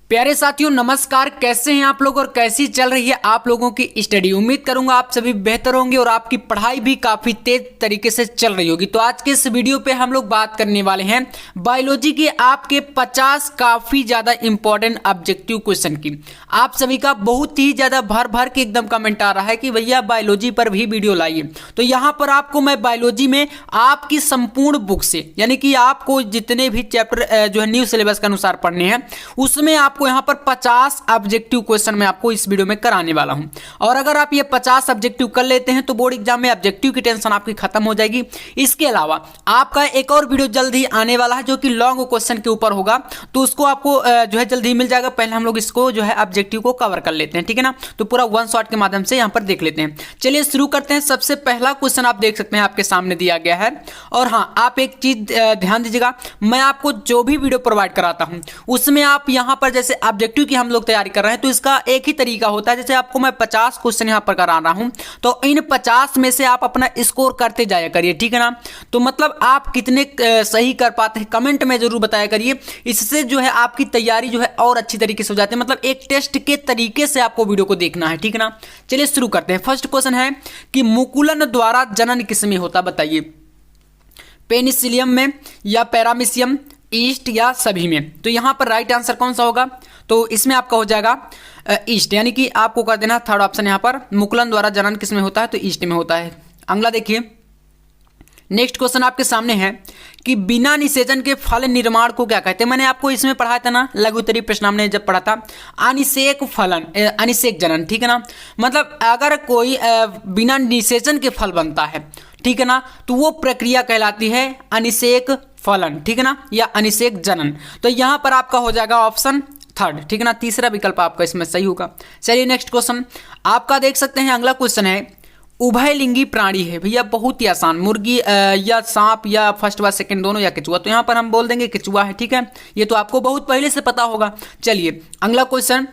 प्यारे साथियों नमस्कार। कैसे हैं आप लोग और कैसी चल रही है आप लोगों की स्टडी। उम्मीद करूंगा आप सभी बेहतर होंगे और आपकी पढ़ाई भी काफी तेज तरीके से चल रही होगी। तो आज के इस वीडियो पे हम लोग बात करने वाले हैं बायोलॉजी के आपके 50 काफी ज्यादा इंपॉर्टेंट ऑब्जेक्टिव क्वेश्चन की। आप सभी का बहुत ही ज्यादा भर भर के एकदम कमेंट आ रहा है कि भैया बायोलॉजी पर भी वीडियो लाइए। तो यहाँ पर आपको मैं बायोलॉजी में आपकी संपूर्ण बुक से यानी कि आपको जितने भी चैप्टर जो है न्यू सिलेबस के अनुसार पढ़ने हैं उसमें आपको यहाँ पर 50 ऑब्जेक्टिव क्वेश्चन मैं आपको इस वीडियो में कराने वाला हूं। और अगर आप ये 50 ऑब्जेक्टिव कर लेते हैं तो बोर्ड एग्जाम में ऑब्जेक्टिव की टेंशन आपकी खत्म हो जाएगी। इसके अलावा आपका एक और वीडियो जल्द ही आने वाला है जो कि लॉन्ग क्वेश्चन के ऊपर होगा, तो उसको आपको जो है जल्द ही मिल जाएगा। पहले हम लोग इसको जो है ऑब्जेक्टिव को कवर कर लेते हैं, ठीक है ना। तो पूरा वन शॉट के माध्यम से यहाँ पर देख लेते हैं। चलिए शुरू करते हैं। सबसे पहला क्वेश्चन आप देख सकते हैं आपके सामने दिया गया है। और हाँ, आप एक चीज ध्यान दीजिएगा, मैं आपको जो भी वीडियो प्रोवाइड कराता हूं उसमें आप यहाँ पर जैसे ऑब्जेक्टिव की हम लोग तैयारी कर रहे हैं तो इसका एक ही तरीका होता है। जैसे आपको मैं 50 क्वेश्चन यहाँ पर करा रहा हूं तो इन 50 में से आप अपना स्कोर करते जाया करिए, ठीक है ना। तो मतलब आप कितने सही कर पाते हैं कमेंट में जरूर बताया करिए। इससे जो है आपकी तैयारी जो है और अच्छी तरीके से हो जाती है। मतलब एक टेस्ट के तरीके से आपको वीडियो को देखना है, ठीक है ना। चलिए शुरू करते हैं। फर्स्ट क्वेश्चन है कि मुकुलन द्वारा जनन किसमें होता, बताइए। पेनिसिलियम में या पैरामीशियम, ईस्ट या सभी में। तो यहां पर राइट आंसर कौन सा होगा, तो इसमें आपका हो जाएगा ईस्ट, यानी कि आपको कर देना थर्ड ऑप्शन। यहां पर मुकुलन द्वारा जनन किसमें होता है, तो ईस्ट में होता है। अगला देखिए, नेक्स्ट क्वेश्चन आपके सामने है कि बिना निषेचन के फल निर्माण को क्या कहते हैं। मैंने आपको इसमें पढ़ाया था ना, लघु उत्तरीय प्रश्न हमने जब पढ़ा था, अनिषेक फलन, अनिषेक जनन, ठीक है ना। मतलब अगर कोई बिना निषेचन के फल बनता है, ठीक है ना, तो वो प्रक्रिया कहलाती है अनिषेक फलन, ठीक है ना, या अनिषेक जनन। तो यहां पर आपका हो जाएगा ऑप्शन थर्ड, ठीक है ना। तीसरा विकल्प आपका इसमें सही होगा। चलिए नेक्स्ट क्वेश्चन आपका देख सकते हैं। अगला क्वेश्चन है उभयलिंगी प्राणी है भैया, बहुत ही आसान, मुर्गी या सांप या फर्स्ट व सेकंड दोनों या केचुआ। तो यहां पर हम बोल देंगे केचुआ है, ठीक है। ये तो आपको बहुत पहले से पता होगा। चलिए अगला क्वेश्चन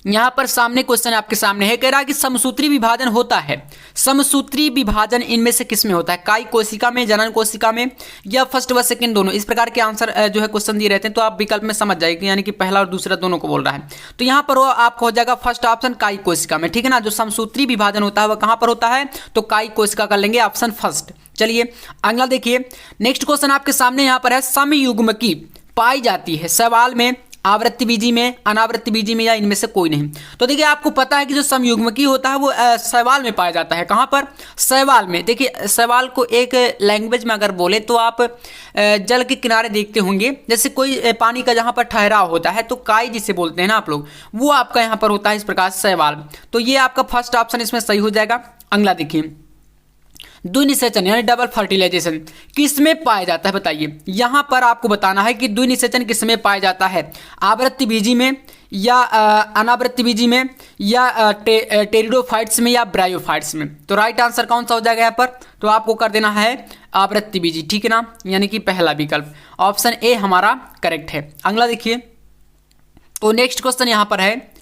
यहां पर सामने क्वेश्चन आपके सामने है, कह रहा है कि समसूत्री विभाजन होता है। समसूत्री विभाजन इनमें से किसमें होता है, काय कोशिका में, जनन कोशिका में या फर्स्ट व सेकंड दोनों। इस प्रकार के आंसर जो है क्वेश्चन दिए रहते हैं तो आप विकल्प में समझ जाएंगे, यानी कि पहला और दूसरा दोनों को बोल रहा है। तो यहां पर वो आपको हो जाएगा फर्स्ट ऑप्शन काय कोशिका में, ठीक है ना। जो समसूत्री विभाजन होता है वह कहां पर होता है, तो काय कोशिका कर लेंगे ऑप्शन फर्स्ट। चलिए अगला देखिए, नेक्स्ट क्वेश्चन आपके सामने यहां पर है समयुग्मकी पाई जाती है शैवाल में, आवृत्ति बीजी में, अनावृत्ति बीजी में या इनमें से कोई नहीं। तो देखिए आपको पता है कि जो समयुग्मकी होता है वो शैवाल में पाया जाता है। कहां पर, शैवाल में। देखिए शैवाल को एक लैंग्वेज में अगर बोले तो आप जल के किनारे देखते होंगे, जैसे कोई पानी का जहां पर ठहराव होता है तो काई जिसे बोलते हैं ना आप लोग, वो आपका यहां पर होता है इस प्रकार शैवाल। तो ये आपका फर्स्ट ऑप्शन इसमें सही हो जाएगा। अगला देखिए, द्विनिषेचन यानी डबल फर्टिलाइजेशन किसमें पाया जाता है, बताइए। यहां पर आपको बताना है कि द्विनिषेचन किसमें पाया जाता है, आवृत्ति बीजी में या अनावृत्ति बीजी में या टेरिडोफाइट्स में या ब्रायोफाइट्स में। तो राइट आंसर कौन सा हो जाएगा यहाँ पर, तो आपको कर देना है आवृत्ति बीजी, ठीक है ना, यानी कि पहला विकल्प ऑप्शन ए हमारा करेक्ट है। अगला देखिए, तो नेक्स्ट क्वेश्चन यहां पर है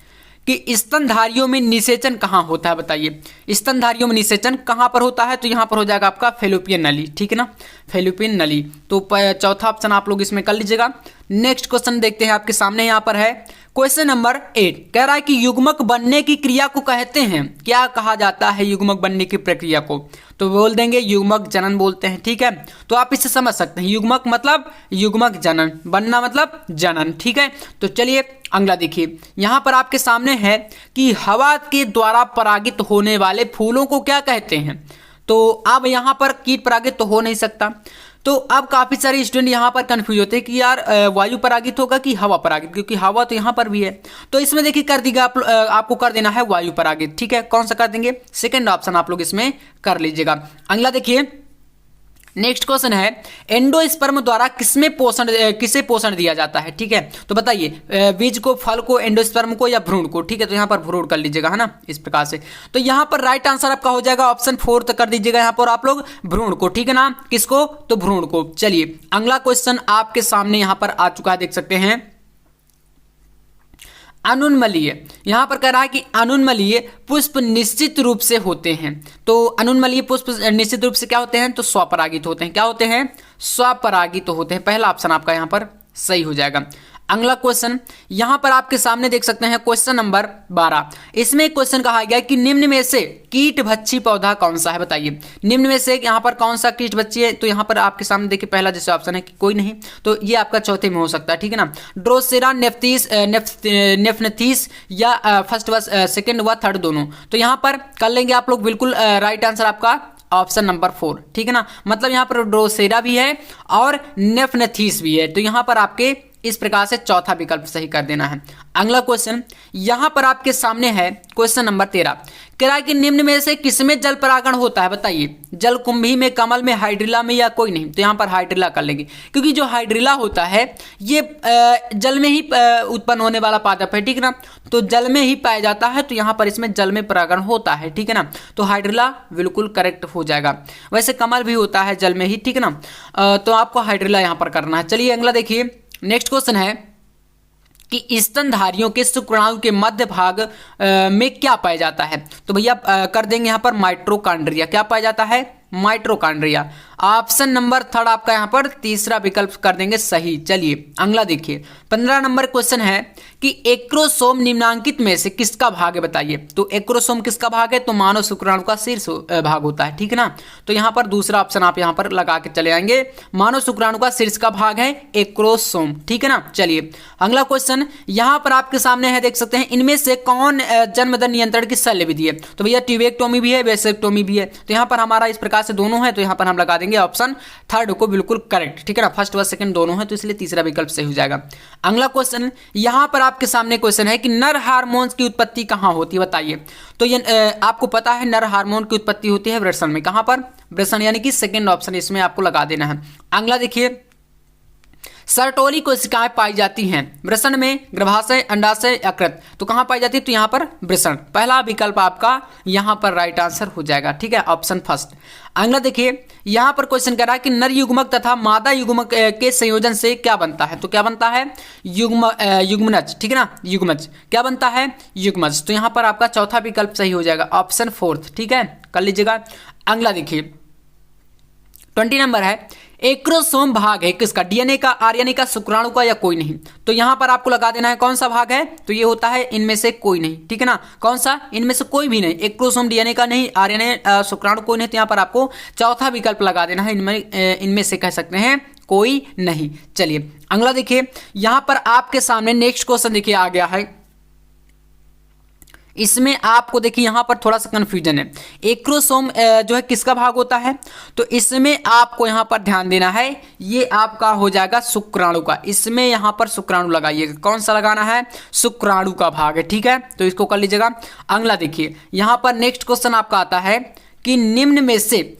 कि स्तनधारियों में निषेचन कहाँ होता है, बताइए। स्तनधारियों में निषेचन कहाँ पर होता है, तो यहाँ पर हो जाएगा आपका फैलोपियन नली, ठीक है ना, फैलोपियन नली। तो चौथा ऑप्शन आप लोग इसमें कर लीजिएगा। नेक्स्ट क्वेश्चन देखते हैं आपके सामने, यहाँ पर है क्वेश्चन नंबर 8, कह रहा है कि युग्मक बनने की क्रिया को कहते हैं, क्या कहा जाता है युग्मक बनने की प्रक्रिया को, तो बोल देंगे युग्मक जनन बोलते हैं, ठीक है। तो आप इससे समझ सकते हैं युग्मक मतलब युग्मक जनन, बनना मतलब जनन, ठीक है। तो चलिए अगला देखिए, यहां पर आपके सामने है कि हवा के द्वारा परागित होने वाले फूलों को क्या कहते हैं। तो अब यहां पर कीट परागित तो हो नहीं सकता, तो अब काफी सारे स्टूडेंट यहाँ पर कंफ्यूज होते हैं कि यार वायु परागित होगा कि हवा परागित, क्योंकि हवा तो यहाँ पर भी है। तो इसमें देखिए कर दीजिएगा आपको कर देना है वायु परागित, ठीक है। कौन सा कर देंगे, सेकंड ऑप्शन आप लोग इसमें कर लीजिएगा। अगला देखिए, नेक्स्ट क्वेश्चन है एंडोस्पर्म द्वारा किसे पोषण दिया जाता है, ठीक है। तो बताइए बीज को, फल को, एंडोस्पर्म को या भ्रूण को, ठीक है। तो यहाँ पर भ्रूण कर लीजिएगा, है ना, इस प्रकार से। तो यहाँ पर राइट आंसर आपका हो जाएगा ऑप्शन फोर्थ कर दीजिएगा यहाँ पर आप लोग भ्रूण को, ठीक है ना। किसको, तो भ्रूण को। चलिए अगला क्वेश्चन आपके सामने यहाँ पर आ चुका है, देख सकते हैं। अनुन्मलीय, यहां पर कह रहा है कि अनुन्मलीय पुष्प निश्चित रूप से होते हैं। तो अनुन्मलीय पुष्प निश्चित रूप से क्या होते हैं, तो स्वपरागित होते हैं। क्या होते हैं, स्वपरागित होते हैं। पहला ऑप्शन आपका यहां पर सही हो जाएगा। अगला क्वेश्चन यहां पर आपके सामने देख सकते हैं क्वेश्चन नंबर 12। इसमें क्वेश्चन कहा गया कि निम्न में से कीटभक्षी पौधा कौन सा है, बताइए। निम्न में से यहां पर कौन सा कीटभक्षी है, तो यहां पर आपके सामने देखिए पहला जैसे ऑप्शन है कि कोई नहीं, तो ये आपका चौथे में हो सकता है, ठीक है ना। ड्रोसेरा नेफ्थीस या फर्स्ट व सेकंड व थर्ड दोनों, तो यहां पर कर लेंगे आप लोग बिल्कुल राइट आंसर आपका ऑप्शन नंबर 4, ठीक है ना। मतलब यहां पर ड्रोसेरा भी है और नेफ्थीस भी है, तो यहां पर आपके इस प्रकार से चौथा विकल्प सही कर देना है। अगला क्वेश्चन यहां पर आपके सामने है क्वेश्चन नंबर 13। कह रहा है कि निम्न में से किसमें जल परागण होता है, बताइए। जल कुंभी में, कमल में, हाइड्रिला में या कोई नहीं, तो यहां पर हाइड्रिला कर लेंगे, क्योंकि जो हाइड्रिला होता है ये जल में ही उत्पन्न होने वाला पादप है, ठीक है ना। तो जल में ही पाया जाता है, तो यहां पर इसमें जल में परागण होता है, ठीक है ना। तो हाइड्रिला बिल्कुल करेक्ट हो जाएगा। वैसे कमल भी होता है जल में ही, ठीक है ना। तो आपको हाइड्रिला यहां पर करना है। चलिए अगला देखिए, नेक्स्ट क्वेश्चन है कि स्तनधारियों के शुक्राणु के मध्य भाग में क्या पाया जाता है, तो भैया कर देंगे यहां पर माइटोकॉन्ड्रिया। क्या पाया जाता है, माइटोकॉन्ड्रिया। ऑप्शन नंबर 3 आपका यहां पर तीसरा विकल्प कर देंगे सही। चलिए अगला देखिए, 15 नंबर क्वेश्चन है कि एक्रोसोम निम्नांकित में से किसका भाग है, बताइए। तो एक्रोसोम किसका भाग है, तो मानव शुक्राणु का शीर्ष भाग होता है, ठीक है ना। तो यहां पर दूसरा ऑप्शन आप यहां पर लगा के चले आएंगे, मानव शुक्राणु का शीर्ष का भाग है एक्रोसोम, ठीक है ना। चलिए अगला क्वेश्चन यहां पर आपके सामने है, देख सकते हैं, इनमें से कौन जन्मदन नियंत्रण की शल्य विधि है, तो भैया ट्यूबेक्टोमी भी है, वेसेक्टोमी भी है। तो यहां पर हमारा इस प्रकार से दोनों है, तो यहां पर हम लगा देंगे ऑप्शन 3 को बिल्कुल करेक्ट, ठीक है ना। फर्स्ट व सेकंड दोनों है, तो इसलिए तीसरा विकल्प सही हो जाएगा। अगला क्वेश्चन यहां पर आपके सामने क्वेश्चन है कि नर हार्मोन्स की उत्पत्ति कहां होती है, बताइए। तो ये आपको पता है नर हार्मोन की उत्पत्ति होती है वृषण में। कहां पर, वृषण, यानी कि सेकंड ऑप्शन इसमें आपको लगा देना है। अगला देखिए, सर्टोली कोशिकाएं पाई जाती हैं वृषण में, गर्भाशय, अंडाशय, यकृत, तो कहां पाई जाती है, तो यहां पर वृषण। पहला विकल्प आपका यहां पर राइट आंसर हो जाएगा, ठीक है, ऑप्शन फर्स्ट। अगला देखिए, यहां पर क्वेश्चन कर रहा है कि नर युग्मक तथा मादा युग्मक के संयोजन से क्या बनता है, तो क्या बनता है, युग्मनज, ठीक है ना, युग्मज। क्या बनता है, युग्मज। तो यहां पर आपका चौथा विकल्प सही हो जाएगा, ऑप्शन 4, ठीक है, कर लीजिएगा। अगला देखिए 20 नंबर है, एक्रोसोम भाग है किसका, डीएनए का, आरएनए का, शुक्राणु का या कोई नहीं, तो यहां पर आपको लगा देना है कौन सा भाग है, तो ये होता है इनमें से कोई नहीं, ठीक है ना। कौन सा, इनमें से कोई भी नहीं, एक्रोसोम डीएनए का नहीं, आरएनए शुक्राणु कोई नहीं, तो यहां पर आपको चौथा विकल्प लगा देना है, इनमें से कह सकते हैं कोई नहीं। चलिए अगला देखिए, यहां पर आपके सामने नेक्स्ट क्वेश्चन देखिए आ गया है। इसमें आपको देखिए यहां पर थोड़ा सा कंफ्यूजन है, एक्रोसोम जो है किसका भाग होता है, तो इसमें आपको यहां पर ध्यान देना है, ये आपका हो जाएगा शुक्राणु का। इसमें यहां पर शुक्राणु लगाइएगा, कौन सा लगाना है, शुक्राणु का भाग है, ठीक है, तो इसको कर लीजिएगा। अगला देखिए, यहां पर नेक्स्ट क्वेश्चन आपका आता है कि निम्न में से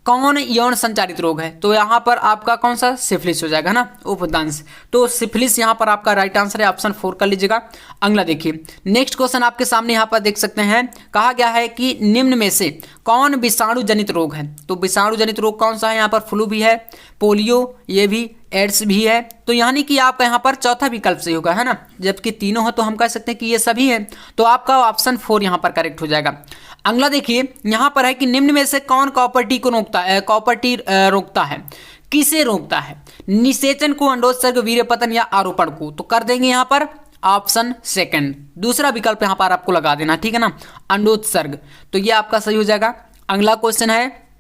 कौन यौन संचारित रोग है, तो यहां पर आपका कौन सा, सिफिलिस हो जाएगा ना, उपदंश। तो सिफिलिस यहां पर आपका राइट आंसर है, ऑप्शन 4 कर लीजिएगा। अगला देखिए, नेक्स्ट क्वेश्चन आपके सामने यहां पर देख सकते हैं, कहा गया है कि निम्न में से कौन विषाणु जनित रोग है, तो विषाणु जनित रोग कौन सा है, यहां पर फ्लू भी है, पोलियो ये भी, एड्स भी है, तो यानी कि आपका यहाँ पर चौथा विकल्प सही होगा, है ना। जबकि तीनों है तो हम कह सकते हैं कि ये सभी हैं, तो आपका ऑप्शन 4 यहाँ पर करेक्ट हो जाएगा। अगला देखिए, यहाँ पर है कि निम्न में से कौन कॉपर टी को रोकता है, किसे रोकता है, निषेचन को, अंडोत्सर्ग, वीर्यपतन या आरोपण को, तो कर देंगे यहाँ पर ऑप्शन सेकंड, दूसरा विकल्प यहाँ पर आपको लगा देना, ठीक है ना, अंडोत्सर्ग, तो ये आपका सही हो जाएगा। अगला क्वेश्चन है,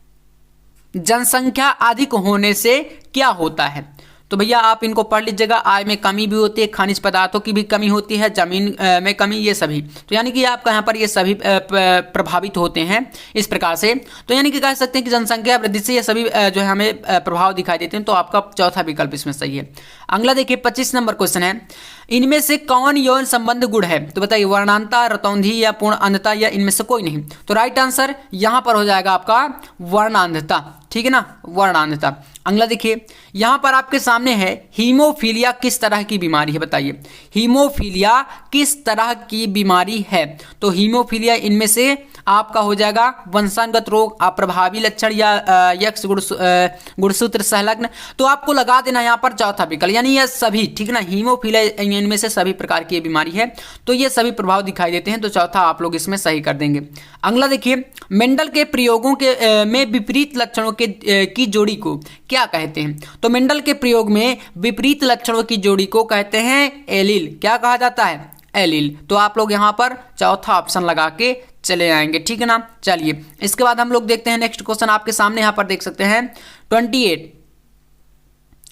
जनसंख्या अधिक होने से क्या होता है, तो भैया आप इनको पढ़ लीजिएगा, आय में कमी भी होती है, खनिज पदार्थों की भी कमी होती है, जमीन में कमी, ये सभी, तो यानी कि आपका यहाँ पर ये सभी प्रभावित होते हैं इस प्रकार से, तो यानी कि कह सकते हैं कि जनसंख्या वृद्धि से ये सभी जो है हमें प्रभाव दिखाई देते हैं, तो आपका चौथा विकल्प इसमें सही है। अगला देखिए 25 नंबर क्वेश्चन है, इनमें से कौन यौन संबंध गुण है, तो बताइए, वर्णांता, रतौंधी या पूर्ण अंधता या इनमें से कोई नहीं, तो राइट आंसर यहां पर हो जाएगा आपका वर्णांधता, ठीक है ना, वर्णांधता। अगला देखिए, यहां पर आपके सामने है, हीमोफीलिया किस तरह की बीमारी है, बताइए, हीमोफीलिया किस तरह की बीमारी है, तो हीमोफीलिया इनमें से आपका हो जाएगा वंशानुगत रोग, अप्रभावी लक्षण या यक्ष गुणसूत्र संलग्न, तो आपको लगा देना यहाँ पर चौथा विकल्प, यानी ये सभी, ठीक है ना, हीमोफीलिया इनमें से सभी प्रकार की ये बीमारी है, तो ये सभी प्रभाव दिखाई देते हैं, तो चौथा आप लोग इसमें सही कर देंगे। अगला देखिए, मेंडल के प्रयोगों के में विपरीत लक्षणों के की जोड़ी को क्या कहते हैं? तो मेंडल के प्रयोग में विपरीत लक्षणों की जोड़ी को कहते हैं एलील। क्या कहा जाता है? एलील। तो आप लोग यहाँ पर चौथा ऑप्शन लगा के चले आएंगे, ठीक है ना। चलिए इसके बाद हम लोग देखते हैं नेक्स्ट क्वेश्चन, आपके सामने यहाँ पर देख सकते हैं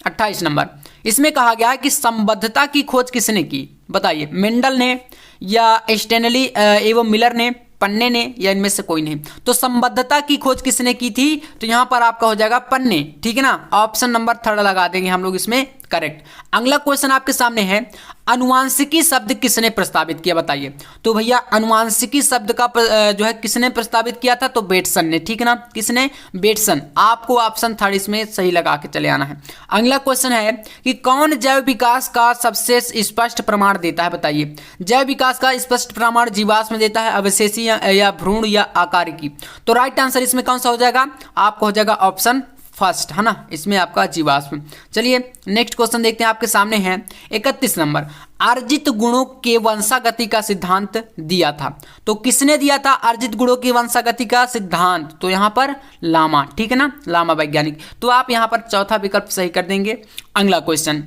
28 नंबर। इसमें कहा गया है कि संबद्धता की खोज किसने की? बताइए, मेंडल ने या स्टेनली एवं मिलर ने, पन्ने ने, या इनमें से कोई नहीं। तो संबद्धता की खोज किसने की थी? तो यहां पर आपका हो जाएगा पन्ने, ठीक है ना। ऑप्शन नंबर 3 लगा देंगे हम लोग इसमें, करेक्ट। अगला क्वेश्चन आपके सामने है, अनुवांशिकी शब्द किसने प्रस्तावित किया? बताइए। तो भैया अनुवांशिकी शब्द का जो है किसने प्रस्तावित किया था? तो बेटसन ने, ठीक है ना। किसने? बेटसन। आपको ऑप्शन 3 इसमें सही लगा के चले आना है। अगला क्वेश्चन है कि कौन जैव विकास का सबसे स्पष्ट प्रमाण देता है? बताइए। जैव विकास का स्पष्ट प्रमाण जीवाश्म देता है, अवशेषी या भ्रूण या आकारिकी? तो राइट आंसर इसमें कौन सा हो जाएगा? आपको हो जाएगा ऑप्शन फर्स्ट, है ना। इसमें आपका जीवाश्म। चलिए नेक्स्ट क्वेश्चन देखते हैं, आपके सामने है 31 नंबर। अर्जित गुणों के वंशागति का सिद्धांत दिया था, तो किसने दिया था अर्जित गुणों की वंशागति का सिद्धांत? तो यहाँ पर लामा, ठीक है ना, लामा वैज्ञानिक। तो आप यहाँ पर चौथा विकल्प सही कर देंगे। अगला क्वेश्चन,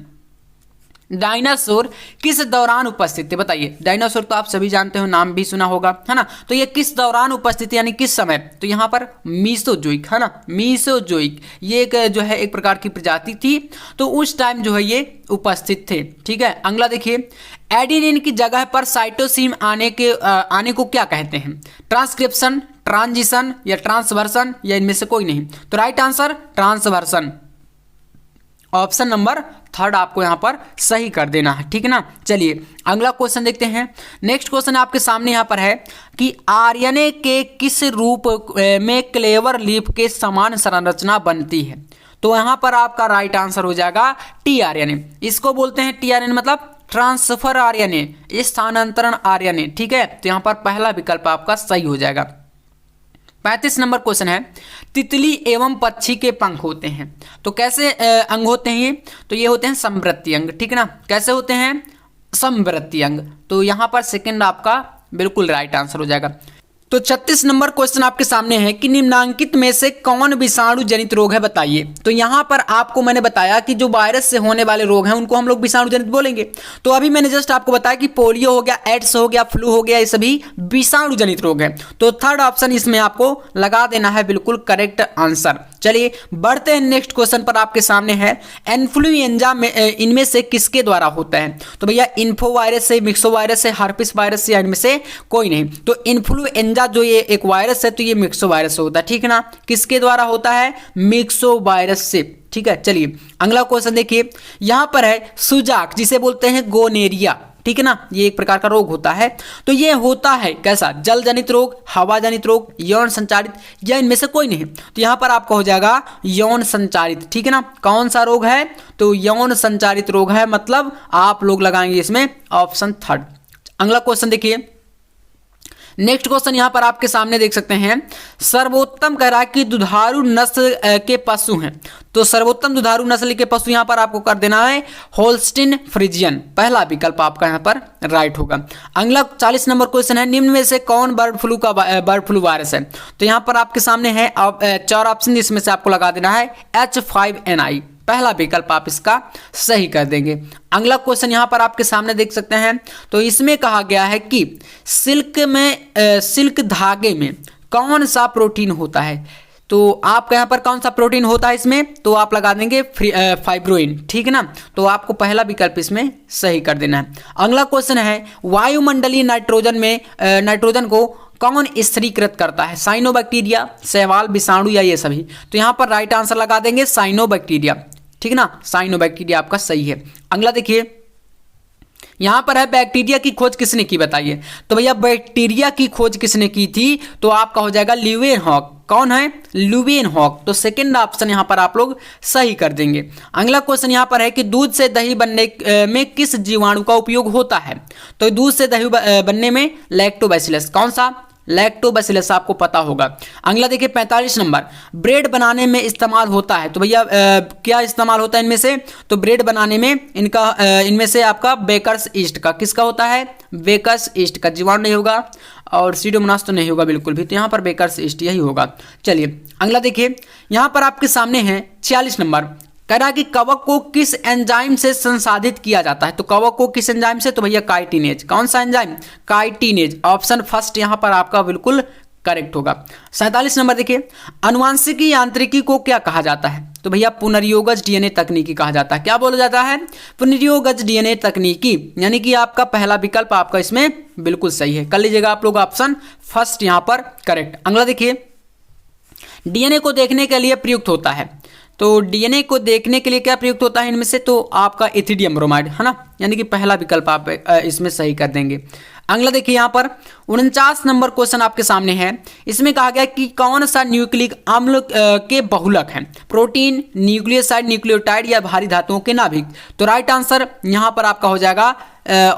डायनासोर किस दौरान उपस्थित थे? बताइए। डायनासोर तो आप सभी जानते हो, नाम भी सुना होगा, है ना। तो ये किस दौरान उपस्थित, यानी किस समय? तो यहाँ पर मीसोजोइक, है ना, मीसोजोइक। ये एक जो है एक प्रकार की प्रजाति थी, तो उस टाइम जो है ये उपस्थित थे, ठीक है। अगला देखिए, एडिनिन की जगह पर साइटोसिन आने को क्या कहते हैं? ट्रांसक्रिप्शन, ट्रांजिशन या ट्रांसवर्सन, या इनमें से कोई नहीं। तो राइट आंसर ट्रांसवर्सन। ऑप्शन नंबर 3 आपको यहाँ पर सही कर देना है, ठीक है ना। चलिए अगला क्वेश्चन देखते हैं। नेक्स्ट क्वेश्चन आपके सामने यहाँ पर है कि आरएनए के किस रूप में क्लेवर लीफ के समान संरचना बनती है? तो यहाँ पर आपका राइट आंसर हो जाएगा टीआरएनए। इसको बोलते हैं टीआरएनए मतलब ट्रांसफर आरएनए, स्थानांतरण आरएनए, ठीक है। तो यहाँ पर पहला विकल्प आपका सही हो जाएगा। 35 नंबर क्वेश्चन है, तितली एवं पक्षी के पंख होते हैं, तो कैसे अंग होते हैं ये? तो ये होते हैं समवृत्ति अंग, ठीक है ना। कैसे होते हैं? समवृत्ति अंग। तो यहाँ पर सेकंड आपका बिल्कुल राइट आंसर हो जाएगा। तो 36 नंबर क्वेश्चन आपके सामने है कि निम्नांकित में से कौन विषाणु जनित रोग है? बताइए। तो यहाँ पर आपको मैंने बताया कि जो वायरस से होने वाले रोग हैं उनको हम लोग विषाणु जनित बोलेंगे। तो अभी मैंने जस्ट आपको बताया कि पोलियो हो गया, एड्स हो गया, फ्लू हो गया, ये सभी विषाणु जनित रोग हैं। तो थर्ड ऑप्शन इसमें आपको लगा देना है बिल्कुल करेक्ट आंसर। चलिए बढ़ते हैं नेक्स्ट क्वेश्चन पर, आपके सामने है इन्फ्लुएंजा में इनमें से किसके द्वारा होता है? तो भैया इन्फो वायरस से, मिक्सो वायरस से, हार्पिस वायरस से, इनमें से कोई नहीं। तो इन्फ्लुएंजा जो ये एक वायरस है तो ये मिक्सो वायरस से होता है, ठीक है ना। किसके द्वारा होता है? मिक्सो वायरस से, ठीक है। चलिए अगला क्वेश्चन देखिए, यहां पर है सुजाक, जिसे बोलते हैं गोनेरिया, ठीक है ना। ये एक प्रकार का रोग होता है। तो ये होता है कैसा? जल जनित रोग, हवा जनित रोग, यौन संचारित, या इनमें से कोई नहीं। तो यहां पर आपका हो जाएगा यौन संचारित, ठीक है ना। कौन सा रोग है? तो यौन संचारित रोग है, मतलब आप लोग लगाएंगे इसमें ऑप्शन 3। अगला क्वेश्चन देखिए, नेक्स्ट क्वेश्चन यहां पर आपके सामने देख सकते हैं, सर्वोत्तम कह रहा है कि दुधारू नस्ल के पशु हैं। तो सर्वोत्तम दुधारू नस्ल के पशु यहां पर आपको कर देना है होल्स्टीन फ्रिजियन। पहला विकल्प आपका यहां पर राइट होगा। अगला 40 नंबर क्वेश्चन है, निम्न में से कौन बर्ड फ्लू वायरस है? तो यहां पर आपके सामने है 4 ऑप्शन, इसमें से आपको लगा देना है H5N1। पहला विकल्प आप इसका सही कर देंगे। अगला क्वेश्चन यहां पर आपके सामने देख सकते हैं, तो इसमें कहा गया है कि सिल्क धागे में कौन सा प्रोटीन होता है? तो आपका यहाँ पर कौन सा प्रोटीन होता है इसमें? तो आप लगा देंगे फाइब्रोइन, ठीक है ना। तो आपको पहला विकल्प इसमें सही कर देना है। अगला क्वेश्चन है, वायुमंडलीय नाइट्रोजन को कौन स्थिरीकृत करता है? साइनोबैक्टीरिया, शैवाल, विषाणु, या ये सभी? तो यहाँ पर राइट आंसर लगा देंगे साइनोबैक्टीरिया, ठीक है ना। साइनोबैक्टीरिया आपका सही है। अगला देखिए, यहां पर है बैक्टीरिया की खोज किसने की? बताइए। तो भैया बैक्टीरिया की खोज किसने की थी? तो आपका हो जाएगा ल्यूवेनहॉक। कौन है? ल्यूवेनहॉक। तो सेकंड ऑप्शन यहां पर आप लोग सही कर देंगे। अगला क्वेश्चन यहां पर है कि दूध से दही बनने में किस जीवाणु का उपयोग होता है? तो दूध से दही बनने में लैक्टोबैसिलस। कौन सा? लैक्टोबैसिलस आपको पता होगा। अगला देखिए 45 नंबर, ब्रेड बनाने में इस्तेमाल होता है। तो भैया क्या इस्तेमाल होता है इनमें से? तो ब्रेड बनाने में इनमें से आपका बेकर्स ईस्ट का, किसका होता है? बेकर्स ईस्ट का। जीवाणु नहीं होगा और सीडोमोनास तो नहीं होगा बिल्कुल भी, तो यहाँ पर बेकर्स ईस्ट यही होगा। चलिए अगला देखिए, यहाँ पर आपके सामने है 46 नंबर, कह रहा है कि कवक को किस एंजाइम से संसाधित किया जाता है। तो कवक को किस एंजाइम से? तो भैया काइटिनेज। कौन सा एंजाइम? काइटिनेज। ऑप्शन फर्स्ट यहाँ पर आपका बिल्कुल करेक्ट होगा। 47 नंबर देखिए, आनुवांशिकी यांत्रिकी को क्या कहा जाता है? तो भैया पुनर्योगज डीएनए तकनीकी कहा जाता है। क्या बोला जाता है? पुनर्योगज डीएनए तकनीकी, यानी कि आपका पहला विकल्प आपका इसमें बिल्कुल सही है। कर लीजिएगा आप लोग ऑप्शन फर्स्ट यहाँ पर करेक्ट। अगला देखिए, डीएनए को देखने के लिए प्रयुक्त होता है। तो डीएनए को देखने के लिए क्या प्रयुक्त होता है इनमें से? तो आपका इथिडियम ब्रोमाइड, है ना, यानी कि पहला विकल्प आप इसमें सही कर देंगे। अगला देखिए, यहाँ पर 49 नंबर क्वेश्चन आपके सामने है। इसमें कहा गया कि कौन सा न्यूक्लिक अम्ल के बहुलक हैं? प्रोटीन, न्यूक्लियोसाइड, न्यूक्लियोटाइड या भारी धातुओं के नाभिक? तो राइट आंसर यहाँ पर आपका हो जाएगा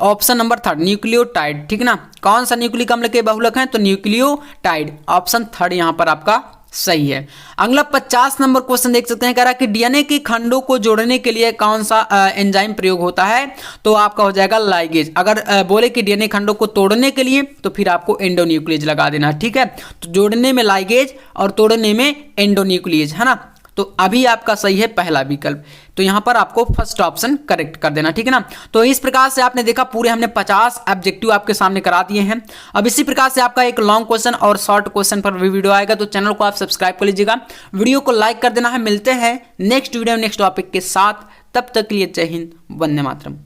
ऑप्शन नंबर थर्ड, न्यूक्लियोटाइड। ठीक ना, कौन सा न्यूक्लिक अम्ल के बहुलक हैं? तो न्यूक्लियोटाइड। ऑप्शन थर्ड यहाँ पर आपका सही है। अगला 50 नंबर क्वेश्चन देख सकते हैं, कह रहा है कि डीएनए के खंडों को जोड़ने के लिए कौन सा एंजाइम प्रयोग होता है? तो आपका हो जाएगा लाइगेज। अगर बोले कि डीएनए खंडों को तोड़ने के लिए तो फिर आपको एंडोन्यूक्लियेज लगा देना है। ठीक है, तो जोड़ने में लाइगेज और तोड़ने में एंडोन्यूक्लियेज, है ना। तो अभी आपका सही है पहला विकल्प, तो यहां पर आपको फर्स्ट ऑप्शन करेक्ट कर देना। ठीक है ना, तो इस प्रकार से आपने देखा पूरे हमने 50 ऑब्जेक्टिव आपके सामने करा दिए हैं। अब इसी प्रकार से आपका एक लॉन्ग क्वेश्चन और शॉर्ट क्वेश्चन पर भी वीडियो आएगा, तो चैनल को आप सब्सक्राइब कर लीजिएगा, वीडियो को लाइक कर देना है। मिलते हैं नेक्स्ट वीडियो नेक्स्ट टॉपिक के साथ, तब तक के लिए जय हिंद, वंदे मातरम।